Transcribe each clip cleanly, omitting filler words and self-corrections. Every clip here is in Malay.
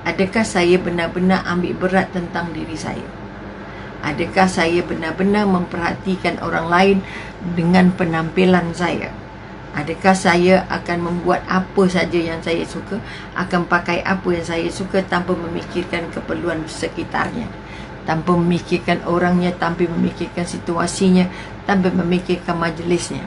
Adakah saya benar-benar ambil berat tentang diri saya? Adakah saya benar-benar memperhatikan orang lain dengan penampilan saya? Adakah saya akan membuat apa saja yang saya suka, akan pakai apa yang saya suka tanpa memikirkan keperluan sekitarnya, tanpa memikirkan orangnya, tanpa memikirkan situasinya, tanpa memikirkan majlisnya?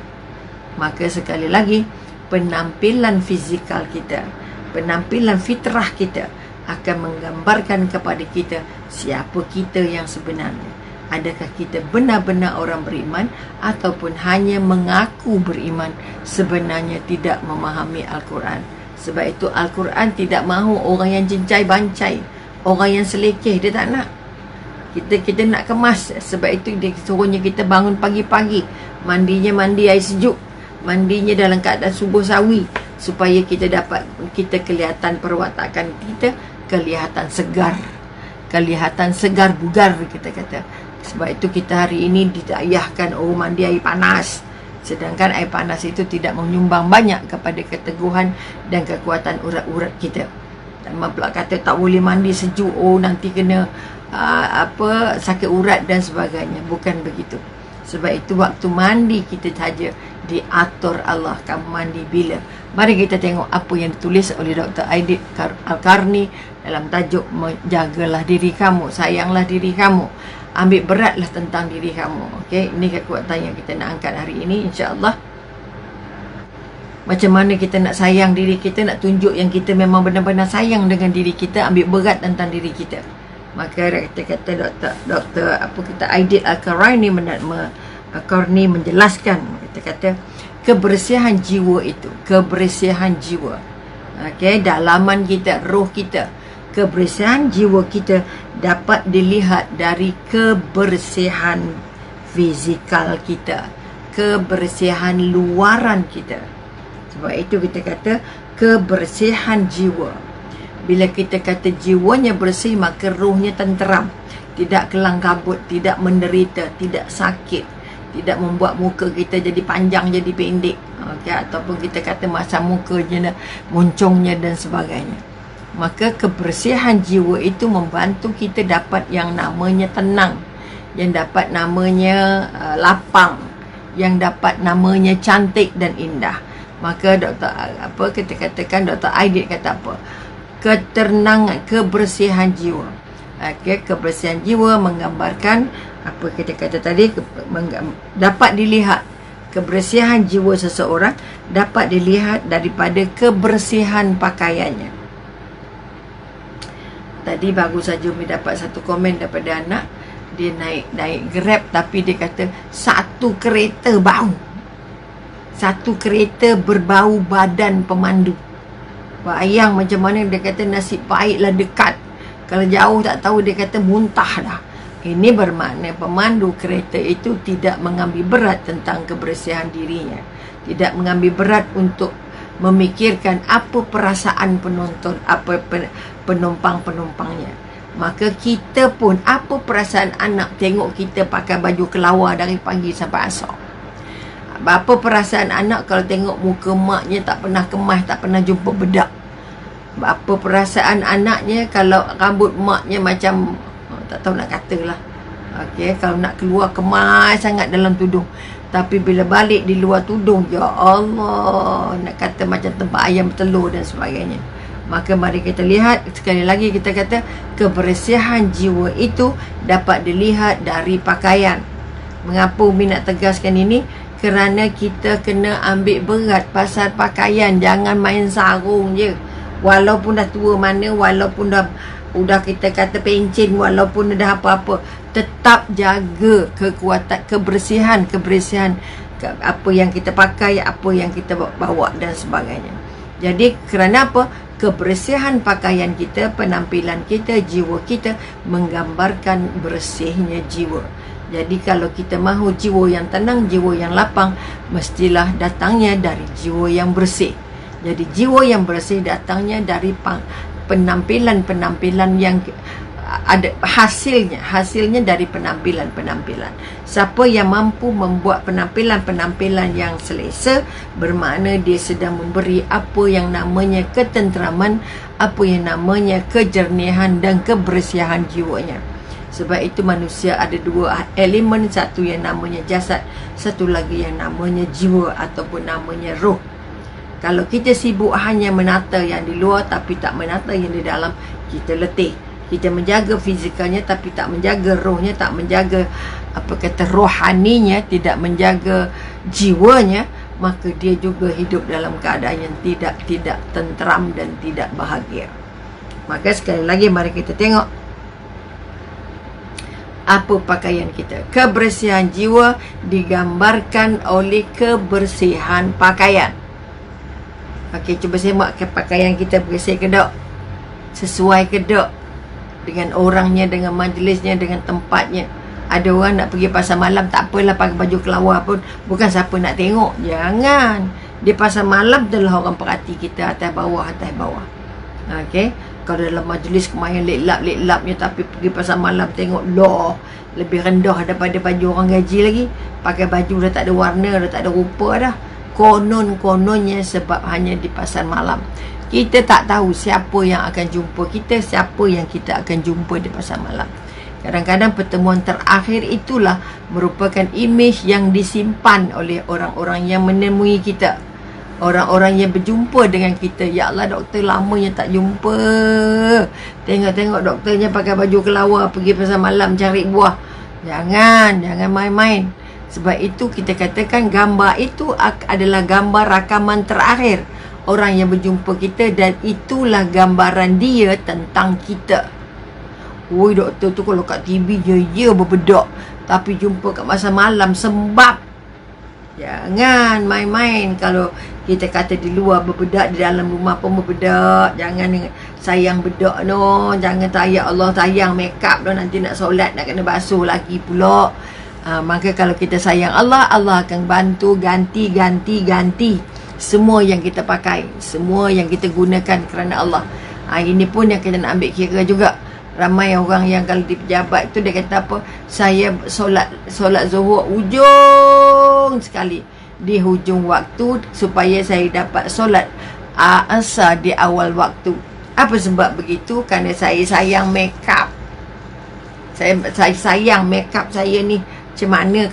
Maka sekali lagi, penampilan fizikal kita, penampilan fitrah kita akan menggambarkan kepada kita siapa kita yang sebenarnya. Adakah kita benar-benar orang beriman ataupun hanya mengaku beriman, sebenarnya tidak memahami Al-Quran. Sebab itu Al-Quran tidak mahu orang yang cincai bancai, orang yang selekeh. Dia tak nak. Kita nak kemas. Sebab itu dia suruhnya kita bangun pagi-pagi, mandinya mandi air sejuk, mandinya dalam keadaan subuh sawi, supaya kita kelihatan perwatakan kita kelihatan segar bugar, kita kata. Sebab itu kita hari ini didayahkan mandi air panas, sedangkan air panas itu tidak menyumbang banyak kepada keteguhan dan kekuatan urat-urat kita. Dan pula kata tak boleh mandi sejuk, nanti kena sakit urat dan sebagainya. Bukan begitu. Sebab itu waktu mandi kita saja diatur Allah, kamu mandi bila. Mari kita tengok apa yang ditulis oleh Dr. Aidit Al-Qarni dalam tajuk Jagalah diri kamu, sayanglah diri kamu, ambil beratlah tentang diri kamu. Okey, ini kekuatan yang kita nak angkat hari ini, insya-Allah. Macam mana kita nak sayang diri kita, nak tunjuk yang kita memang benar-benar sayang dengan diri kita, ambil berat tentang diri kita. Maka kita kata Dr. Aidit Al-Qarni menjelaskan, kita kata kebersihan jiwa itu, kebersihan jiwa, dalaman kita, roh kita, kebersihan jiwa kita dapat dilihat dari kebersihan fizikal kita, kebersihan luaran kita. Sebab itu kita kata kebersihan jiwa. Bila kita kata jiwanya bersih, maka rohnya tenteram, tidak kelang kabut, tidak menderita, tidak sakit, tidak membuat muka kita jadi panjang, jadi pendek, ataupun kita kata masa mukanya muncungnya dan sebagainya. Maka kebersihan jiwa itu membantu kita dapat yang namanya tenang, yang dapat namanya lapang, yang dapat namanya cantik dan indah. Maka kita katakan Dr. Aidit kata apa? Ketenangan, kebersihan jiwa. Kebersihan jiwa menggambarkan apa kita kata tadi, dapat dilihat kebersihan jiwa seseorang dapat dilihat daripada kebersihan pakaiannya. Tadi baru saja Umi dapat satu komen daripada anak, dia naik Grab, tapi dia kata satu kereta bau, satu kereta berbau badan pemandu. Bayang macam mana, dia kata nasib baiklah dekat, kalau jauh tak tahu, dia kata muntah dah. Ini bermakna pemandu kereta itu tidak mengambil berat tentang kebersihan dirinya, tidak mengambil berat untuk memikirkan apa perasaan penonton, apa penumpang-penumpangnya. Maka kita pun, apa perasaan anak tengok kita pakai baju kelawar dari pagi sampai asar? Apa perasaan anak kalau tengok muka maknya tak pernah kemas, tak pernah jumpa bedak? Apa perasaan anaknya kalau rambut maknya macam tak tahu nak katalah, kalau nak keluar kemas sangat dalam tudung, tapi bila balik di luar tudung, ya Allah, nak kata macam tempat ayam bertelur dan sebagainya. Maka mari kita lihat sekali lagi, kita kata kebersihan jiwa itu dapat dilihat dari pakaian. Mengapa Umi nak tegaskan ini? Kerana kita kena ambil berat pasal pakaian. Jangan main sarung je. Walaupun dah tua mana, walaupun dah kita kata pencen, walaupun dah apa-apa, tetap jaga kekuatan, kebersihan apa yang kita pakai, apa yang kita bawa dan sebagainya. Jadi kerana apa? Kebersihan pakaian kita, penampilan kita, jiwa kita menggambarkan bersihnya jiwa. Jadi kalau kita mahu jiwa yang tenang, jiwa yang lapang, mestilah datangnya dari jiwa yang bersih. Jadi jiwa yang bersih datangnya dari penampilan-penampilan yang ada hasilnya dari penampilan. Siapa yang mampu membuat penampilan yang selesa, bermakna dia sedang memberi apa yang namanya ketenteraman, apa yang namanya kejernihan dan kebersihan jiwanya. Sebab itu manusia ada dua elemen, satu yang namanya jasad, satu lagi yang namanya jiwa ataupun namanya roh. Kalau kita sibuk hanya menata yang di luar tapi tak menata yang di dalam, kita letih. Kita menjaga fizikalnya tapi tak menjaga rohnya, tak menjaga rohaninya, tidak menjaga jiwanya, maka dia juga hidup dalam keadaan yang tidak tenteram dan tidak bahagia. Maka sekali lagi mari kita tengok apa pakaian kita. Kebersihan jiwa digambarkan oleh kebersihan pakaian. Okey, cuba semak ke pakaian kita bersih ke tak? Sesuai ke tak? Dengan orangnya, dengan majlisnya, dengan tempatnya. Ada orang nak pergi pasar malam, tak apalah pakai baju kelawar pun, bukan siapa nak tengok. Jangan. Dia pasar malam adalah orang perhati kita atas bawah. Okey. Kalau dalam majlis kemayan leklap-leklapnya, tapi pergi pasar malam tengok loh, lebih rendah daripada baju orang gaji lagi. Pakai baju dah tak ada warna, dah tak ada rupa dah. Konon-kononnya sebab hanya di pasar malam. Kita tak tahu siapa yang akan jumpa kita, siapa yang kita akan jumpa di pasar malam. Kadang-kadang pertemuan terakhir itulah merupakan imej yang disimpan oleh orang-orang yang menemui kita. Orang-orang yang berjumpa dengan kita. Ya Allah, doktor lamanya tak jumpa. Tengok-tengok doktornya pakai baju kelawar pergi pasar malam cari buah. Jangan main-main. Sebab itu kita katakan gambar itu adalah gambar rakaman terakhir orang yang berjumpa kita, dan itulah gambaran dia tentang kita. Oi, doktor tu kalau kat TV je berbedak, tapi jumpa kat masa malam sembab. Jangan main-main. Kalau kita kata di luar berbedak, di dalam rumah pun berbedak. Jangan sayang bedak no. Jangan ya Allah sayang make up no, nanti nak solat nak kena basuh lagi pula. Maka kalau kita sayang Allah, Allah akan bantu ganti semua yang kita pakai, semua yang kita gunakan kerana Allah. Ini pun yang kita nak ambil kira juga. Ramai orang yang kalau di pejabat tu dia kata apa, saya solat zuhur ujung sekali, di hujung waktu, supaya saya dapat solat asar di awal waktu. Apa sebab begitu? Kerana saya sayang make up. Saya sayang make up saya ni. Macam mana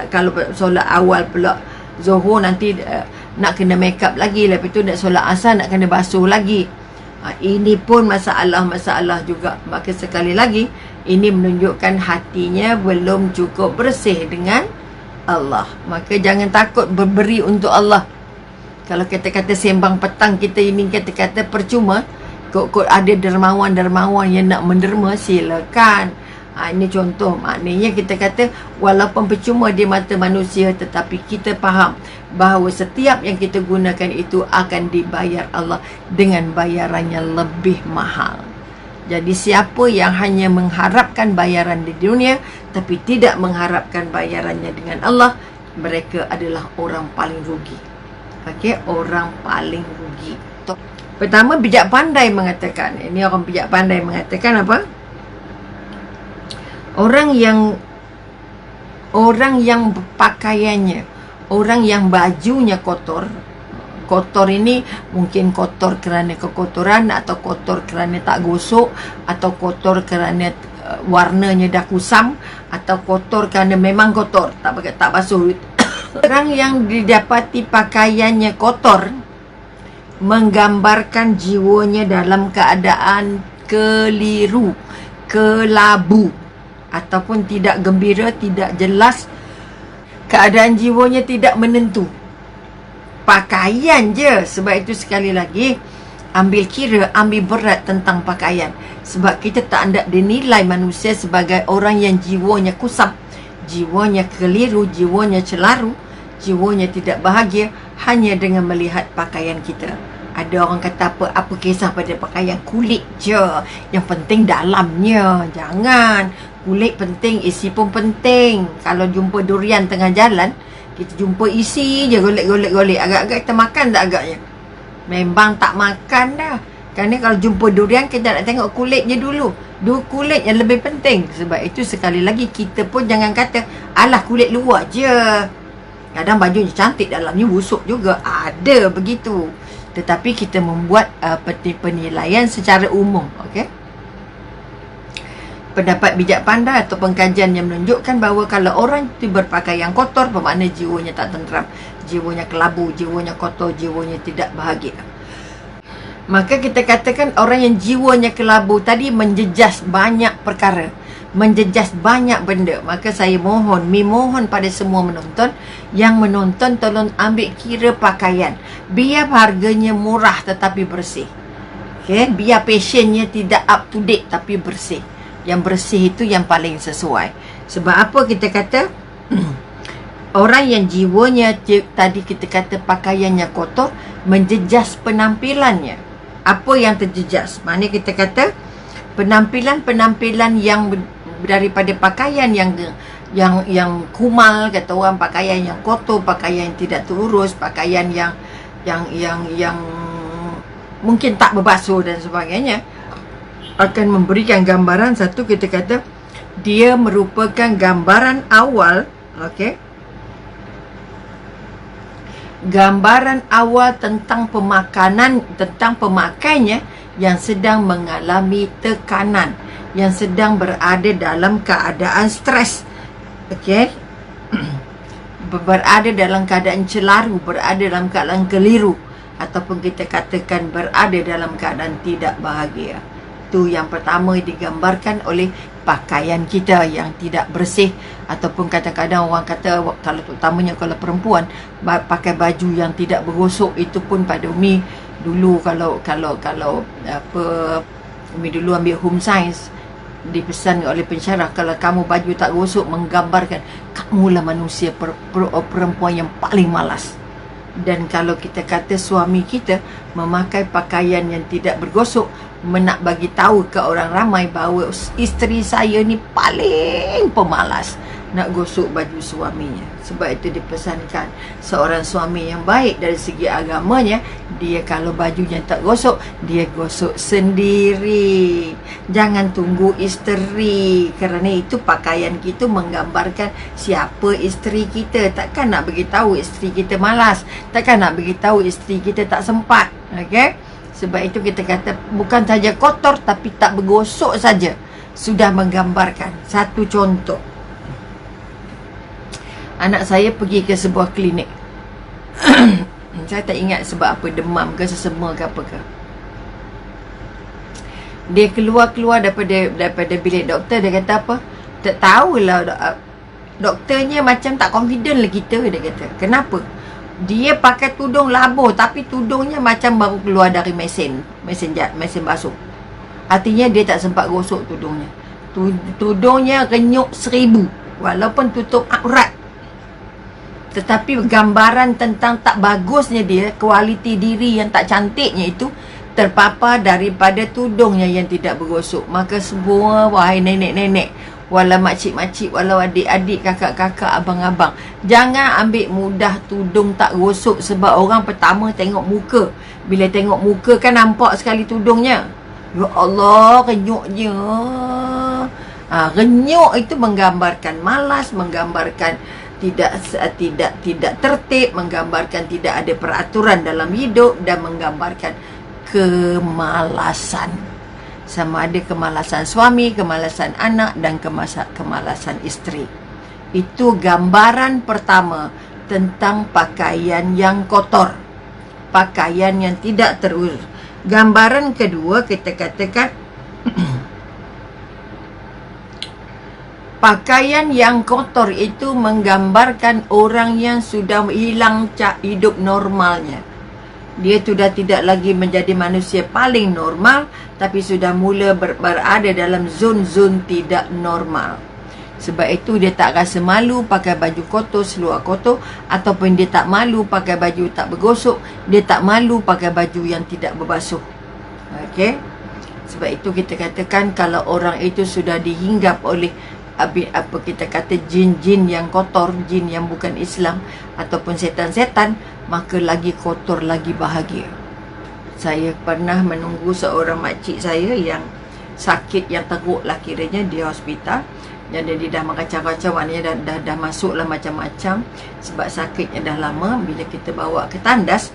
kalau solat awal pula zuhur nanti nak kena make up lagi, lepas tu nak solat asar nak kena basuh lagi. Ini pun masalah juga. Maka sekali lagi, ini menunjukkan hatinya belum cukup bersih dengan Allah. Maka jangan takut berberi untuk Allah. Kalau kata-kata sembang petang kita ini kata-kata percuma, kok ada dermawan-dermawan yang nak menderma, silakan. Ini contoh, maknanya kita kata walaupun percuma di mata manusia, tetapi kita faham bahawa setiap yang kita gunakan itu akan dibayar Allah dengan bayaran yang lebih mahal. Jadi siapa yang hanya mengharapkan bayaran di dunia tapi tidak mengharapkan bayarannya dengan Allah, mereka adalah orang paling rugi. Okey, orang paling rugi. Pertama, bijak pandai mengatakan. Ini orang bijak pandai mengatakan apa? Orang yang pakaiannya, orang yang bajunya kotor ini mungkin kotor kerana kekotoran, atau kotor kerana tak gosok, atau kotor kerana warnanya dah kusam, atau kotor kerana memang kotor, tak basuh. Orang yang didapati pakaiannya kotor menggambarkan jiwanya dalam keadaan keliru, kelabu, ataupun tidak gembira, tidak jelas. Keadaan jiwanya tidak menentu. Pakaian je. Sebab itu sekali lagi, ambil berat tentang pakaian. Sebab kita tak hendak dinilai manusia sebagai orang yang jiwanya kusam, jiwanya keliru, jiwanya celaru, jiwanya tidak bahagia hanya dengan melihat pakaian kita. Ada orang kata apa kisah pada pakaian, kulit je, yang penting dalamnya. Jangan. Kulit penting, isi pun penting. Kalau jumpa durian tengah jalan, kita jumpa isi je, golek. Agak-agak kita makan tak agaknya? Memang tak makan dah. Kerana kalau jumpa durian, kita nak tengok kulitnya dulu. Dua kulit yang lebih penting. Sebab itu sekali lagi kita pun jangan kata alah kulit luar je, kadang bajunya cantik dalamnya busuk juga, ada begitu. Tetapi kita membuat penilaian secara umum. Okey, pendapat bijak pandai atau pengkajian yang menunjukkan bahawa kalau orang itu berpakaian kotor, bermakna jiwanya tak tenteram, jiwanya kelabu, jiwanya kotor, jiwanya tidak bahagia. Maka kita katakan orang yang jiwanya kelabu tadi menjejas banyak perkara, menjejas banyak benda. Maka saya mohon pada semua menonton, yang menonton tolong ambil kira pakaian. Biar harganya murah tetapi bersih. Okay? Biar fashionnya tidak up to date tapi bersih. Yang bersih itu yang paling sesuai. Sebab apa kita kata orang yang jiwanya tadi kita kata pakaiannya kotor, menjejas penampilannya. Apa yang terjejas? Maknanya kita kata penampilan yang daripada pakaian yang kumal, kata orang, pakaian yang kotor, pakaian yang tidak terurus, pakaian yang mungkin tak berbasuh dan sebagainya, akan memberikan gambaran satu, kita kata dia merupakan gambaran awal, okey, gambaran awal tentang pemakainya yang sedang mengalami tekanan, yang sedang berada dalam keadaan stres. Okey, berada dalam keadaan celaru, berada dalam keadaan keliru, ataupun kita katakan berada dalam keadaan tidak bahagia. Itu yang pertama digambarkan oleh pakaian kita yang tidak bersih, ataupun kadang-kadang orang kata, kalau terutamanya kalau perempuan pakai baju yang tidak bergosok. Itu pun pada Umi dulu, kalau apa, Umi dulu ambil home science, dipesan oleh pensyarah, kalau kamu baju tak gosok, menggambarkan kamulah manusia perempuan yang paling malas. Dan kalau kita kata suami kita memakai pakaian yang tidak bergosok, nak bagi tahu ke orang ramai bahawa isteri saya ni paling pemalas nak gosok baju suaminya. Sebab itu dipesankan seorang suami yang baik dari segi agamanya, dia kalau bajunya tak gosok, dia gosok sendiri, jangan tunggu isteri. Kerana itu pakaian kita menggambarkan siapa isteri kita. Takkan nak beritahu isteri kita malas, takkan nak beritahu isteri kita tak sempat. Okey, sebab itu kita kata bukan saja kotor tapi tak bergosok saja sudah menggambarkan. Satu contoh, anak saya pergi ke sebuah klinik. Saya tak ingat sebab apa, demam ke sesama ke apa ke. Dia keluar daripada bilik doktor, dia kata apa? Tak tahulah, doktornya macam tak confident lah kita, dia kata. Kenapa? Dia pakai tudung labuh tapi tudungnya macam baru keluar dari mesin basuh. Artinya dia tak sempat gosok tudungnya. Tudungnya renyuk 1000 walaupun tutup aurat. Tetapi gambaran tentang tak bagusnya dia, kualiti diri yang tak cantiknya itu terpapar daripada tudungnya yang tidak bergosok. Maka semua, wahai nenek-nenek, walau makcik-makcik, walau adik-adik, kakak-kakak, abang-abang, jangan ambil mudah tudung tak gosok. Sebab orang pertama tengok muka. Bila tengok muka kan nampak sekali tudungnya. Ya Allah, renyuknya. Renyuk itu menggambarkan malas, menggambarkan tidak tertib, menggambarkan tidak ada peraturan dalam hidup, dan menggambarkan kemalasan. Sama ada kemalasan suami, kemalasan anak, dan kemalasan isteri. Itu gambaran pertama tentang pakaian yang kotor, pakaian yang tidak terurus. Gambaran kedua kita katakan pakaian yang kotor itu menggambarkan orang yang sudah hilang hidup normalnya. Dia sudah tidak lagi menjadi manusia paling normal, tapi sudah mula berada dalam zon-zon tidak normal. Sebab itu dia tak rasa malu pakai baju kotor, seluar kotor, ataupun dia tak malu pakai baju tak bergosok, dia tak malu pakai baju yang tidak berbasuh. Okey? Sebab itu kita katakan kalau orang itu sudah dihinggap oleh apa kita kata jin-jin yang kotor, jin yang bukan Islam, ataupun setan-setan, maka lagi kotor, lagi bahagia. Saya pernah menunggu seorang makcik saya yang sakit yang teruk lah kiranya di hospital. Jadi dia dah mengacau-kacau, maknanya dah masuklah macam-macam sebab sakitnya dah lama. Bila kita bawa ke tandas,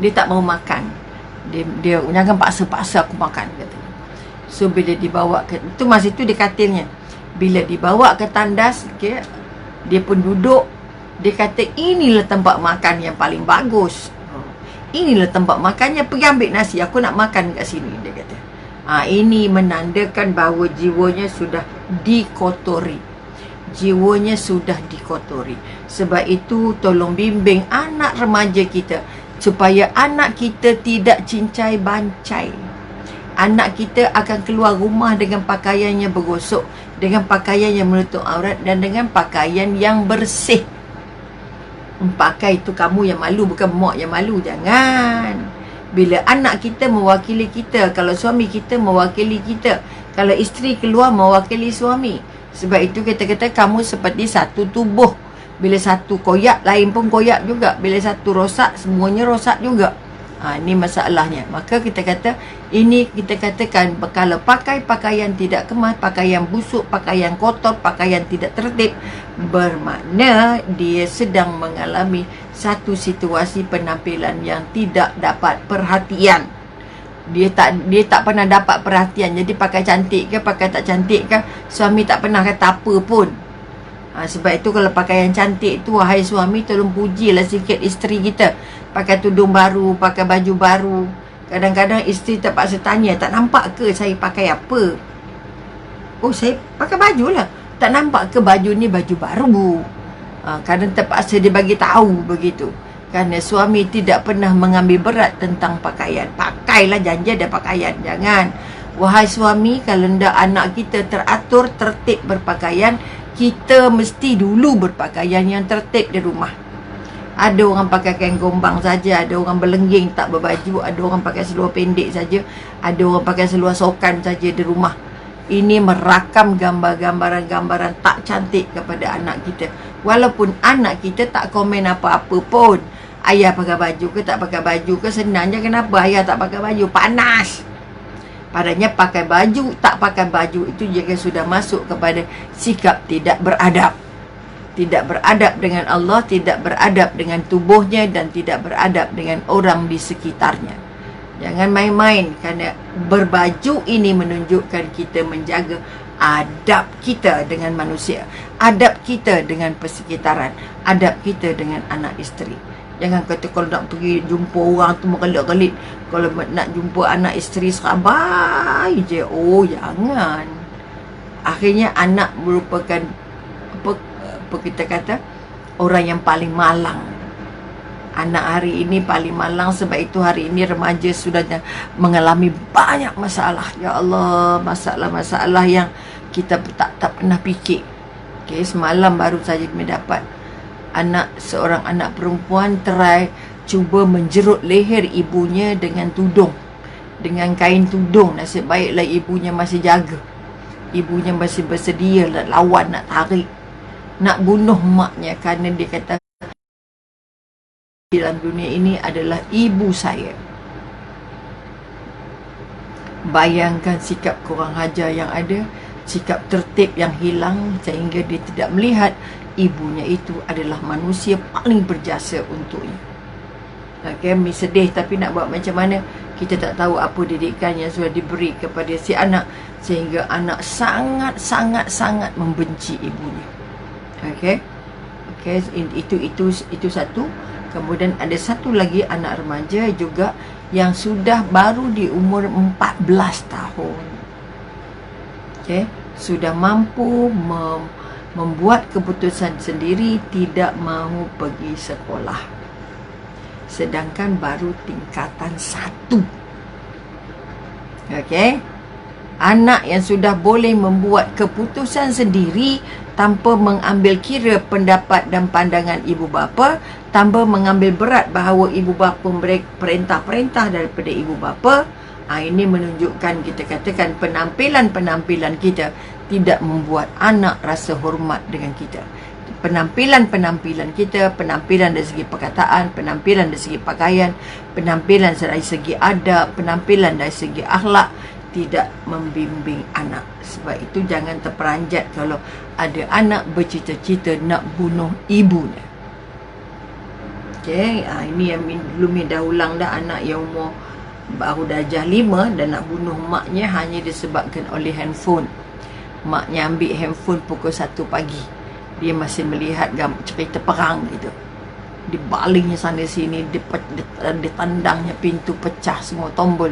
dia tak mau makan. Dia jangan paksa-paksa aku makan, katanya. So bila dibawa ke, itu masa itu di katilnya, bila dibawa ke tandas, okay, dia pun duduk. Dia kata inilah tempat makan yang paling bagus, inilah tempat makannya, pergi ambil nasi, aku nak makan kat sini, dia kata. Ini menandakan bahawa jiwanya sudah dikotori. Jiwanya sudah dikotori. Sebab itu tolong bimbing anak remaja kita supaya anak kita tidak cincai bancai. Anak kita akan keluar rumah dengan pakaian yang bergosok, dengan pakaian yang menutup aurat, dan dengan pakaian yang bersih. Pakai itu kamu yang malu, bukan mak yang malu. Jangan. Bila anak kita mewakili kita, kalau suami kita mewakili kita, kalau isteri keluar mewakili suami. Sebab itu kita kata kamu seperti satu tubuh. Bila satu koyak, lain pun koyak juga. Bila satu rosak, semuanya rosak juga. Ini masalahnya. Maka kita kata, ini kita katakan, kalau pakai pakaian tidak kemas, pakaian busuk, pakaian kotor, pakaian tidak tertib, bermakna dia sedang mengalami satu situasi penampilan yang tidak dapat perhatian. Dia tak pernah dapat perhatian. Jadi pakai cantik ke, pakai tak cantik ke, suami tak pernah kata apa pun. Sebab itu kalau pakaian cantik tu, wahai suami, tolong pujilah sikit isteri kita. Pakai tudung baru, pakai baju baru. Kadang-kadang isteri terpaksa tanya, tak nampak ke saya pakai apa? Oh, saya pakai baju lah. Tak nampak ke baju ni baju baru? Kadang terpaksa dia bagi tahu begitu. Kerana suami tidak pernah mengambil berat tentang pakaian. Pakailah, janji ada pakaian. Jangan. Wahai suami, kalau hendak anak kita teratur, tertib berpakaian, kita mesti dulu berpakaian yang tertib di rumah. Ada orang pakai kain gombang saja, ada orang berlengging tak berbaju, ada orang pakai seluar pendek saja, ada orang pakai seluar sokan saja di rumah. Ini merakam gambaran-gambaran tak cantik kepada anak kita. Walaupun anak kita tak komen apa-apa pun. Ayah pakai baju ke tak pakai baju ke, senangnya kenapa ayah tak pakai baju? Panas. Padanya pakai baju, tak pakai baju itu juga sudah masuk kepada sikap tidak beradab. Tidak beradab dengan Allah, tidak beradab dengan tubuhnya, dan tidak beradab dengan orang di sekitarnya. Jangan main-main, kerana berbaju ini menunjukkan kita menjaga adab kita dengan manusia, adab kita dengan persekitaran, adab kita dengan anak isteri. Jangan kata kalau nak pergi jumpa orang tu mengelit-kelit, kalau nak jumpa anak isteri serabai je. Oh, jangan. Akhirnya anak merupakan apa kita kata, orang yang paling malang. Anak hari ini paling malang. Sebab itu hari ini remaja sudah mengalami banyak masalah. Ya Allah, masalah-masalah yang kita tak pernah fikir. Okay, semalam baru saja kami dapat seorang anak perempuan cuba menjerut leher ibunya dengan tudung, dengan kain tudung. Nasib baiklah ibunya masih jaga. Ibunya masih bersedia lawan, nak tarik, nak bunuh maknya, kerana dia kata dalam dunia ini adalah ibu saya. Bayangkan sikap kurang ajar yang ada, sikap tertib yang hilang, sehingga dia tidak melihat ibunya itu adalah manusia paling berjasa untuknya. Okay, sedih, tapi nak buat macam mana? Kita tak tahu apa didikan yang sudah diberi kepada si anak, sehingga anak sangat membenci ibunya. Okay, itu satu. Kemudian ada satu lagi anak remaja juga yang sudah baru di umur 14 tahun. Okay, sudah mampu membuat keputusan sendiri, tidak mahu pergi sekolah. Sedangkan baru tingkatan 1. Okay, anak yang sudah boleh membuat keputusan sendiri tanpa mengambil kira pendapat dan pandangan ibu bapa, tanpa mengambil berat bahawa ibu bapa memberi perintah-perintah daripada ibu bapa. Ini menunjukkan, kita katakan, penampilan-penampilan kita tidak membuat anak rasa hormat dengan kita. Penampilan-penampilan kita, penampilan dari segi perkataan, penampilan dari segi pakaian, penampilan dari segi adab, penampilan dari segi akhlak, tidak membimbing anak. Sebab itu jangan terperanjat kalau ada anak bercita-cita nak bunuh ibunya. Okay, ini yang dulu mi dah ulang dah, anak yang umur baru darjah 5 dan nak bunuh maknya hanya disebabkan oleh handphone. Maknya ambil handphone pukul 1 pagi. Dia masih melihat cerita perang gitu. Dibalingnya sana sini, ditandangnya pintu, pecah semua tombol.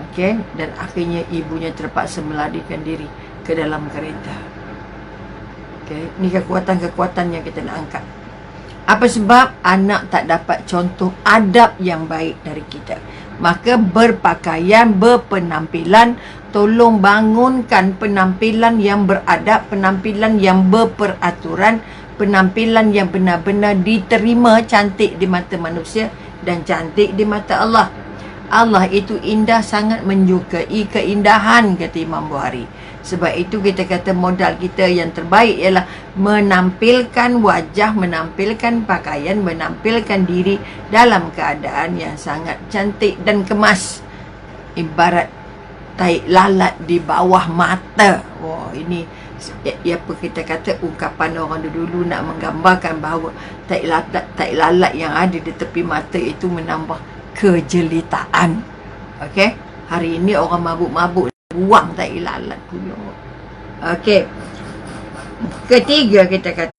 Okey, dan akhirnya ibunya terpaksa melarikan diri ke dalam kereta. Okey, ni kekuatan-kekuatan yang kita nak angkat. Apa sebab? Anak tak dapat contoh adab yang baik dari kita. Maka berpakaian, berpenampilan, tolong bangunkan penampilan yang beradab, penampilan yang berperaturan, penampilan yang benar-benar diterima, cantik di mata manusia dan cantik di mata Allah. Allah itu indah, sangat menyukai keindahan, kata Imam Bukhari. Sebab itu kita kata modal kita yang terbaik ialah menampilkan wajah, menampilkan pakaian, menampilkan diri dalam keadaan yang sangat cantik dan kemas. Ibarat tahi lalat di bawah mata. Wah, ini apa kita kata, ungkapan orang dulu nak menggambarkan bahawa tahi lalat yang ada di tepi mata itu menambah kejelitaan. Okey, hari ini orang mabuk-mabuk buang tahi lalat pula. Okey, ketiga kita kata